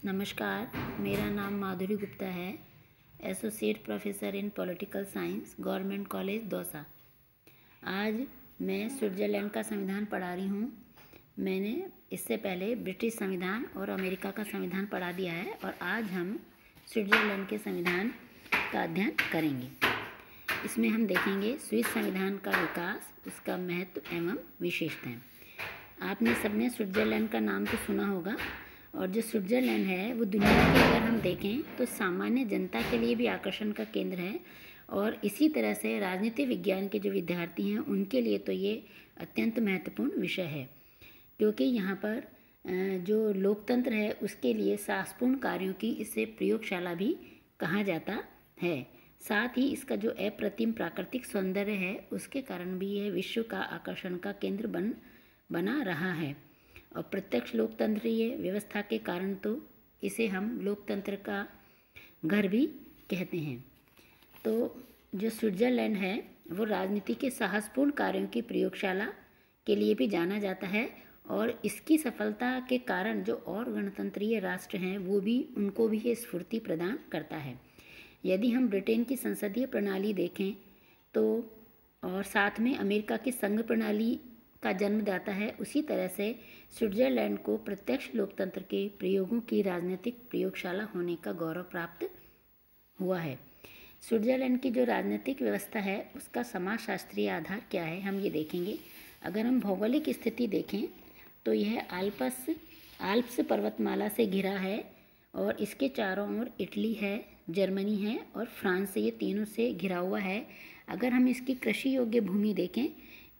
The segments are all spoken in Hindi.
नमस्कार, मेरा नाम माधुरी गुप्ता है, associate professor in political science, government college Dausa. आज मैं स्विट्ज़रलैंड का संविधान पढ़ा रही हूँ। मैंने इससे पहले ब्रिटिश संविधान और अमेरिका का संविधान पढ़ा दिया है और आज हम स्विट्ज़रलैंड के संविधान का अध्ययन करेंगे। इसमें हम देखेंगे स्विस संविधान का विकास, उसका महत्व एवं विशेषताएँ। आपने सबने स्विट्ज़रलैंड का नाम तो सुना होगा, और जो स्विट्ज़रलैंड है वो दुनिया के अगर हम देखें तो सामान्य जनता के लिए भी आकर्षण का केंद्र है, और इसी तरह से राजनीति विज्ञान के जो विद्यार्थी हैं उनके लिए तो ये अत्यंत महत्वपूर्ण विषय है, क्योंकि यहाँ पर जो लोकतंत्र है उसके लिए साहसपूर्ण कार्यों की इसे प्रयोगशाला भी कहा जाता है। साथ ही इसका जो अप्रतिम प्राकृतिक सौंदर्य है उसके कारण भी यह विश्व का आकर्षण का केंद्र बना रहा है। और प्रत्यक्ष लोकतंत्रीय व्यवस्था के कारण तो इसे हम लोकतंत्र का घर भी कहते हैं। तो जो स्विट्ज़रलैंड है वो राजनीति के साहसपूर्ण कार्यों की प्रयोगशाला के लिए भी जाना जाता है, और इसकी सफलता के कारण जो और गणतंत्रीय राष्ट्र हैं वो भी उनको भी ये स्फूर्ति प्रदान करता है। यदि हम ब्रिटेन की संसदीय प्रणाली देखें तो, और साथ में अमेरिका की संघ प्रणाली का जन्मदाता है, उसी तरह से स्विट्ज़रलैंड को प्रत्यक्ष लोकतंत्र के प्रयोगों की राजनीतिक प्रयोगशाला होने का गौरव प्राप्त हुआ है। स्विट्ज़रलैंड की जो राजनीतिक व्यवस्था है उसका समाजशास्त्रीय आधार क्या है, हम ये देखेंगे। अगर हम भौगोलिक स्थिति देखें तो यह आल्प्स पर्वतमाला से घिरा है, और इसके चारों ओर इटली है, जर्मनी है और फ्रांस, ये तीनों से घिरा हुआ है। अगर हम इसकी कृषि योग्य भूमि देखें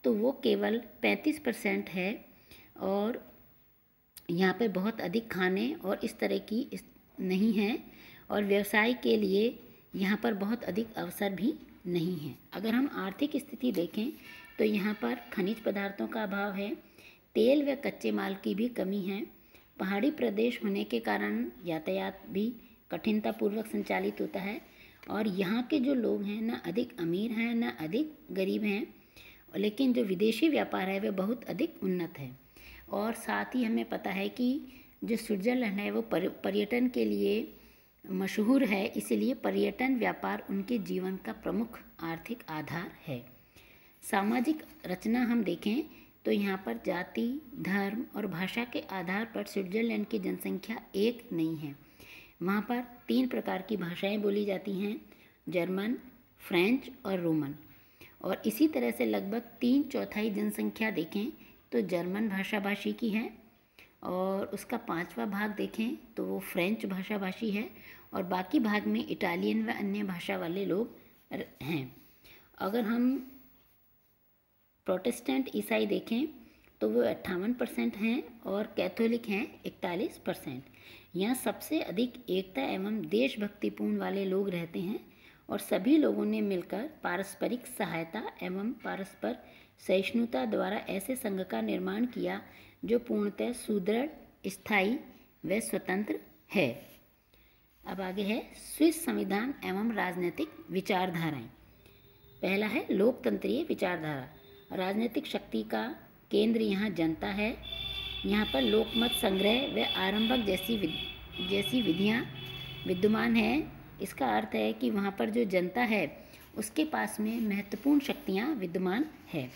तो वो केवल 35% है, और यहाँ पे बहुत अधिक खाने और इस तरह की नहीं है, और व्यवसाय के लिए यहाँ पर बहुत अधिक अवसर भी नहीं है। अगर हम आर्थिक स्थिति देखें तो यहाँ पर खनिज पदार्थों का अभाव है, तेल व कच्चे माल की भी कमी है। पहाड़ी प्रदेश होने के कारण यातायात भी कठिनतापूर्वक संचालित होता है, और यहाँ के जो लोग हैं ना अधिक अमीर हैं ना अधिक गरीब हैं, लेकिन जो विदेशी व्यापार है वह बहुत अधिक उन्नत है। और साथ ही हमें पता है कि जो स्विट्ज़रलैंड है वो पर्यटन के लिए मशहूर है, इसलिए पर्यटन व्यापार उनके जीवन का प्रमुख आर्थिक आधार है। सामाजिक रचना हम देखें तो यहाँ पर जाति, धर्म और भाषा के आधार पर स्विट्ज़रलैंड की जनसंख्या एक नहीं है। वहाँ पर 3 प्रकार की भाषाएं बोली जाती हैं, जर्मन, फ्रेंच और रोमन। और इसी तरह से लगभग 3/4 जनसंख्या देखें तो जर्मन भाषाभाषी की है, और उसका 5वां भाग देखें तो वो फ्रेंच भाषाभाषी है, और बाकी भाग में इटालियन व अन्य भाषा वाले लोग हैं। अगर हम प्रोटेस्टेंट ईसाई देखें तो वो 58% हैं, और कैथोलिक हैं 41%। यहाँ सबसे अधिक एकता एवं देशभक्तिपूर्ण वाले लोग रहते हैं, और सभी लोगों ने मिलकर पारस्परिक सहायता एवं परस्पर सहिष्णुता द्वारा ऐसे संघ का निर्माण किया जो पूर्णतः सुदृढ़, स्थायी व स्वतंत्र है। अब आगे है स्विस संविधान एवं राजनीतिक विचारधाराएं। पहला है लोकतंत्रीय विचारधारा। राजनीतिक शक्ति का केंद्र यहाँ जनता है। यहाँ पर लोकमत संग्रह व आरंभक जैसी विधियाँ विद्यमान हैं। इसका अर्थ है कि वहाँ पर जो जनता है उसके पास में महत्वपूर्ण शक्तियाँ विद्यमान है।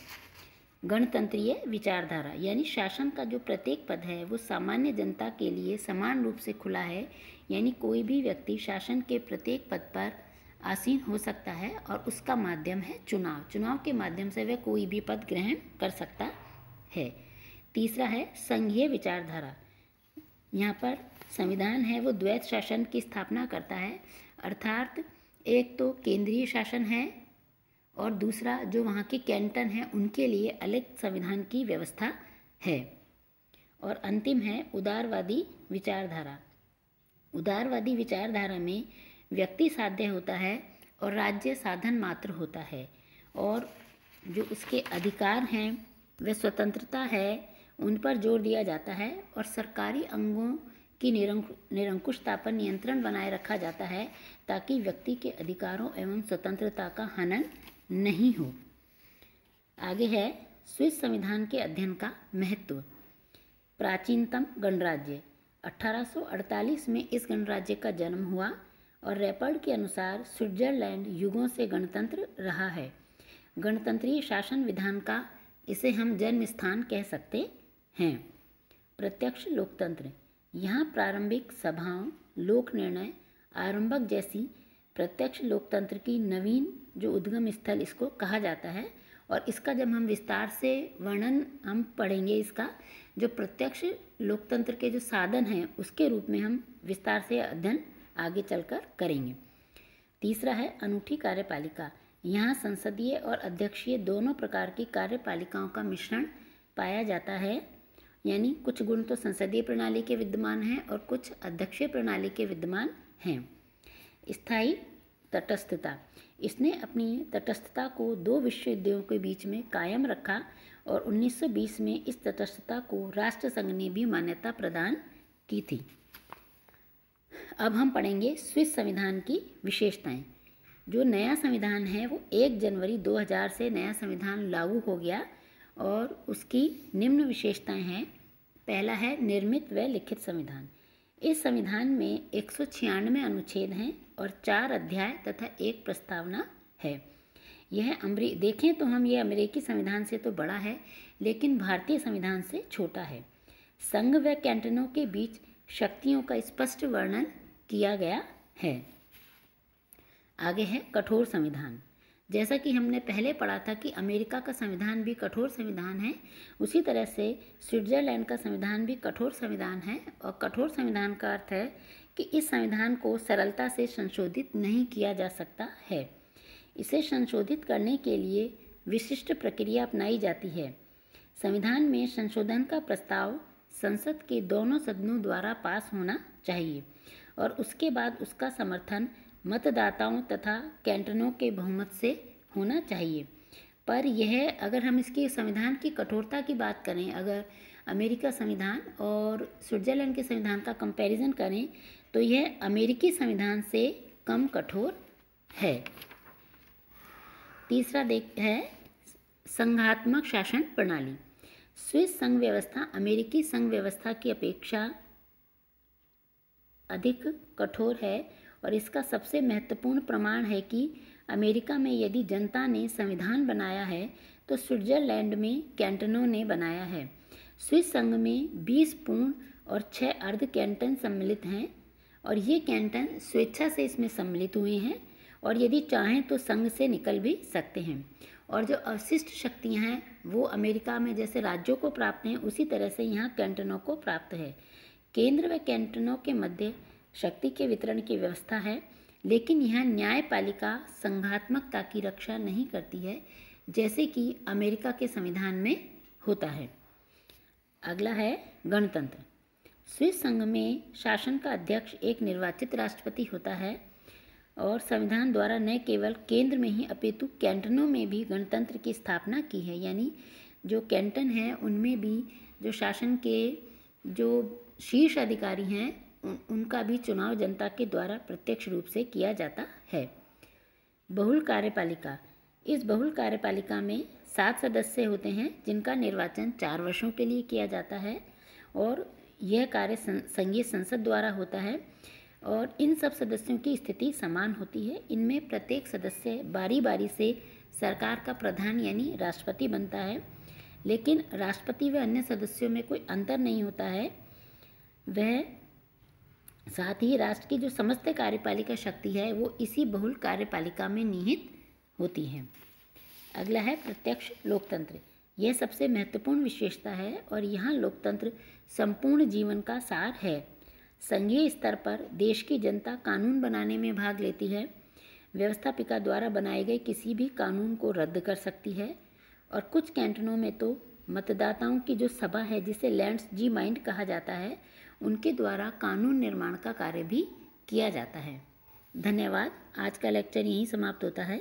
गणतंत्रीय विचारधारा यानी शासन का जो प्रत्येक पद है वो सामान्य जनता के लिए समान रूप से खुला है, यानी कोई भी व्यक्ति शासन के प्रत्येक पद पर आसीन हो सकता है, और उसका माध्यम है चुनाव के माध्यम से वह कोई भी पद ग्रहण कर सकता है। तीसरा है संघीय विचारधारा। यहाँ पर संविधान है वो द्वैत शासन की स्थापना करता है, अर्थात एक तो केंद्रीय शासन है और दूसरा जो वहाँ के कैंटन हैं उनके लिए अलग संविधान की व्यवस्था है। और अंतिम है उदारवादी विचारधारा। उदारवादी विचारधारा में व्यक्ति साध्य होता है और राज्य साधन मात्र होता है, और जो उसके अधिकार हैं व स्वतंत्रता है उन पर जोर दिया जाता है, और सरकारी अंगों की निरंकुशता पर नियंत्रण बनाए रखा जाता है ताकि व्यक्ति के अधिकारों एवं स्वतंत्रता का हनन नहीं हो। आगे है स्विस संविधान के अध्ययन का महत्व। प्राचीनतम गणराज्य। 1848 में इस गणराज्य का जन्म हुआ और रैपर्ड के अनुसार स्विट्जरलैंड युगों से गणतंत्र रहा है। गणतंत्रीय शासन विधान का इसे हम जन्म स्थान कह सकते हैं। प्रत्यक्ष लोकतंत्र, यहाँ प्रारंभिक सभाओं, लोक निर्णय, आरंभक जैसी प्रत्यक्ष लोकतंत्र की नवीन जो उद्गम स्थल इसको कहा जाता है। और इसका जब हम विस्तार से वर्णन हम पढ़ेंगे, इसका जो प्रत्यक्ष लोकतंत्र के जो साधन हैं उसके रूप में हम विस्तार से अध्ययन आगे चलकर करेंगे। तीसरा है अनूठी कार्यपालिका। यहाँ संसदीय और अध्यक्षीय दोनों प्रकार की कार्यपालिकाओं का मिश्रण पाया जाता है, यानी कुछ गुण तो संसदीय प्रणाली के विद्यमान हैं और कुछ अध्यक्षीय प्रणाली के विद्यमान हैं। स्थायी तटस्थता, इसने अपनी तटस्थता को दो विश्व युद्धों के बीच में कायम रखा और 1920 में इस तटस्थता को राष्ट्रसंघ ने भी मान्यता प्रदान की थी। अब हम पढ़ेंगे स्विस संविधान की विशेषताएं। जो नया संविधान है वो 1 जनवरी 2000 से नया संविधान लागू हो गया और उसकी निम्न विशेषताएं हैं। पहला है निर्मित व लिखित संविधान। इस संविधान में 196 अनुच्छेद हैं और 4 अध्याय तथा 1 प्रस्तावना है। यह देखें तो हम ये अमेरिकी संविधान से तो बड़ा है, लेकिन भारतीय संविधान से छोटा है। संघ व कैंटनों के बीच शक्तियों का स्पष्ट वर्णन किया गया है। आगे है कठोर संविधान। जैसा कि हमने पहले पढ़ा था कि अमेरिका का संविधान भी कठोर संविधान है, उसी तरह से स्विट्जरलैंड का संविधान भी कठोर संविधान है। और कठोर संविधान का अर्थ है कि इस संविधान को सरलता से संशोधित नहीं किया जा सकता है। इसे संशोधित करने के लिए विशिष्ट प्रक्रिया अपनाई जाती है। संविधान में संशोधन का प्रस्ताव संसद के दोनों सदनों द्वारा पास होना चाहिए और उसके बाद उसका समर्थन मतदाताओं तथा कैंटनों के बहुमत से होना चाहिए। पर यह अगर हम इसकी संविधान की कठोरता की बात करें, अगर अमेरिका संविधान और स्विट्जरलैंड के संविधान का कंपैरिजन करें तो यह अमेरिकी संविधान से कम कठोर है। तीसरा है संघात्मक शासन प्रणाली। स्विस संघ व्यवस्था अमेरिकी संघ व्यवस्था की अपेक्षा अधिक कठोर है और इसका सबसे महत्वपूर्ण प्रमाण है कि अमेरिका में यदि जनता ने संविधान बनाया है तो स्विट्जरलैंड में कैंटनों ने बनाया है। स्विस संघ में 20 पूर्ण और 6 अर्ध कैंटन सम्मिलित हैं और ये कैंटन स्वेच्छा से इसमें सम्मिलित हुए हैं और यदि चाहें तो संघ से निकल भी सकते हैं। और जो अवशिष्ट शक्तियां हैं वो अमेरिका में जैसे राज्यों को प्राप्त हैं, उसी तरह से यहाँ कैंटनों को प्राप्त है। केंद्र व कैंटनों के मध्य शक्ति के वितरण की व्यवस्था है, लेकिन यह न्यायपालिका संघात्मकता की रक्षा नहीं करती है जैसे कि अमेरिका के संविधान में होता है। अगला है गणतंत्र। स्विस संघ में शासन का अध्यक्ष एक निर्वाचित राष्ट्रपति होता है और संविधान द्वारा न केवल केंद्र में ही अपितु कैंटनों में भी गणतंत्र की स्थापना की है, यानी जो कैंटन हैं उनमें भी जो शासन के जो शीर्ष अधिकारी हैं उनका भी चुनाव जनता के द्वारा प्रत्यक्ष रूप से किया जाता है। बहुल कार्यपालिका। इस बहुल कार्यपालिका में 7 सदस्य होते हैं जिनका निर्वाचन 4 वर्षों के लिए किया जाता है और यह कार्य संघीय संसद द्वारा होता है और इन सब सदस्यों की स्थिति समान होती है। इनमें प्रत्येक सदस्य बारी बारी से सरकार का प्रधान यानी राष्ट्रपति बनता है, लेकिन राष्ट्रपति व अन्य सदस्यों में कोई अंतर नहीं होता है। वह साथ ही राष्ट्र की जो समस्त कार्यपालिका शक्ति है वो इसी बहुल कार्यपालिका में निहित होती है। अगला है प्रत्यक्ष लोकतंत्र। यह सबसे महत्वपूर्ण विशेषता है और यहाँ लोकतंत्र संपूर्ण जीवन का सार है। संघीय स्तर पर देश की जनता कानून बनाने में भाग लेती है। व्यवस्थापिका द्वारा बनाए गए किसी भी कानून को रद्द कर सकती है और कुछ कैंटनों में तो मतदाताओं की जो सभा है जिसे लैंड्स जी माइंड कहा जाता है उनके द्वारा कानून निर्माण का कार्य भी किया जाता है। धन्यवाद। आज का लेक्चर यहीं समाप्त होता है।